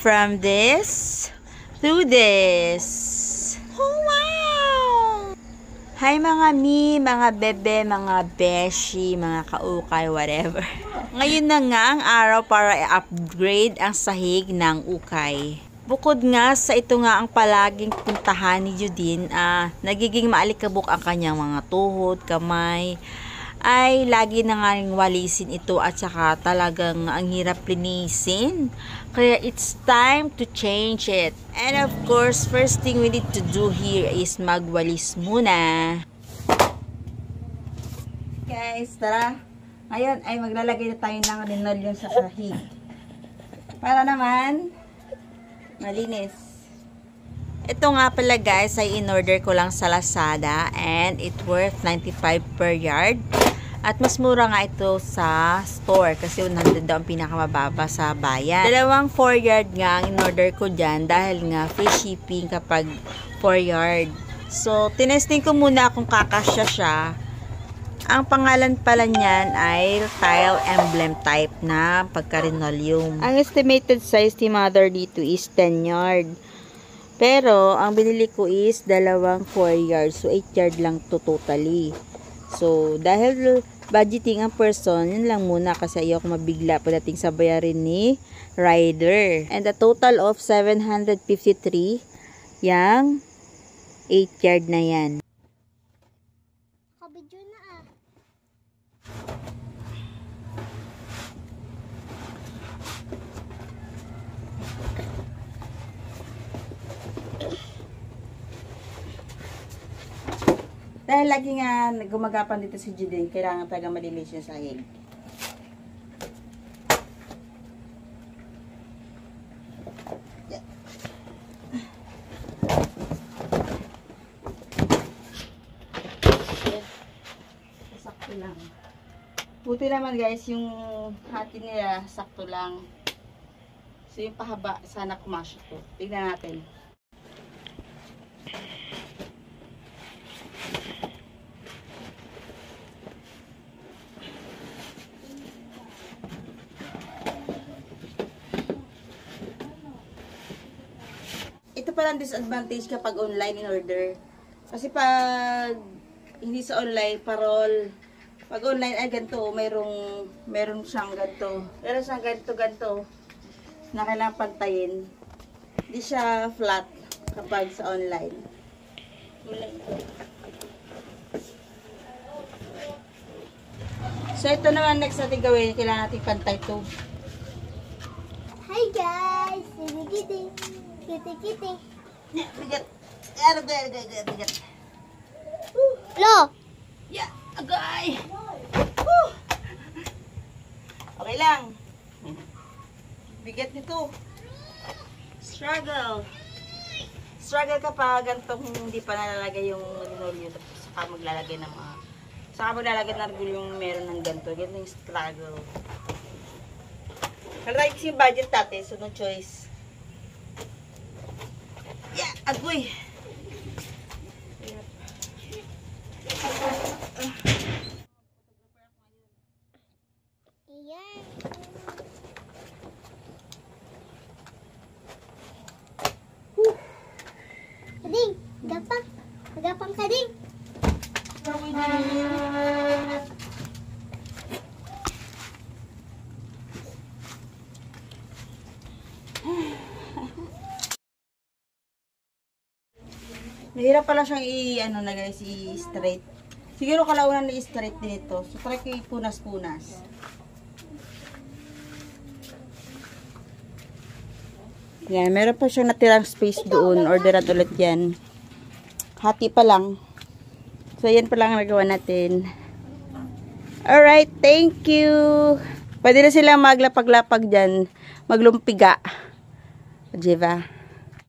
from this to this. Oh, wow! Hi mga mi, mga bebe, mga beshi, mga kaukay, whatever. Ngayon na nga ang araw para i-upgrade ang sahig ng ukay. Bukod nga sa ito nga ang palaging puntahan ni Judine, nagiging maalikabok ang kanyang mga tuhod, kamay, ay lagi na nga walisin ito at saka talagang ang hirap linisin. Kaya it's time to change it. And of course, first thing we need to do here is magwalis muna. Guys, tara. Ngayon ay maglalagay na tayo ng linoleum sa sahig. Para naman malinis. Ito nga pala guys ay in-order ko lang sa Lazada and it worth 95 per yard. At mas mura nga ito sa store kasi 100 daw ang pinakamababa sa bayan. Dalawang 4 yard nga ang in-order ko dyan dahil nga free shipping kapag 4 yard. So, tinesting ko muna kung kakasya siya. Ang pangalan pala niyan ay tile emblem type na pagka-linoleum. Ang estimated size ni mother dito is 10 yard. Pero, ang binili ko is dalawang 4 yard. So, 8 yard lang to totally. So, dahil budgeting ang person, yun lang muna kasi ayoko mabigla pagdating sa bayarin ni rider. And a total of 753 yang 8 yard na yan. Kabidyo na Dahil lagi nga gumagapan dito si Judine, kailangan talaga malinis yung sahig. Sakto lang. Buti naman guys, yung hati nila sakto lang. So yung pahaba, sana kumasya to. Tignan natin. Ito palang disadvantage kapag online in order. Kasi pag hindi sa online, parol. Pag online ay ganito, meron siyang ganito. Meron siyang ganito na kailangan pantayin. Hindi siya flat kapag sa online. So ito naman next natin gawin, kailangan natin pantay ito. Hi guys! Kitty. Kitty. Bigat. Bigat. Lo! Yeah, agay. Okay lang. Bigat nito. Struggle kapag gantong hindi pa nalalagay yung linoleum, tapos saka maglalagay ng mga yung meron ng ganito. Ganito yung struggle. Kalaki kasi yung budget dati, so no choice. Yeah, agoy. Ayan. Kading, gapang kading. Mahirap pala siyang i-straight. Siguro kalaunan na i-straight din ito. So, try ko i-punas-punas. Yan, meron pa siyang natirang space doon. Orderan ulit yan. Hati pa lang. So, yan pa lang ang nagawa natin. Alright, thank you. Pwede na silang maglapag-lapag dyan. Maglumpiga. Diba?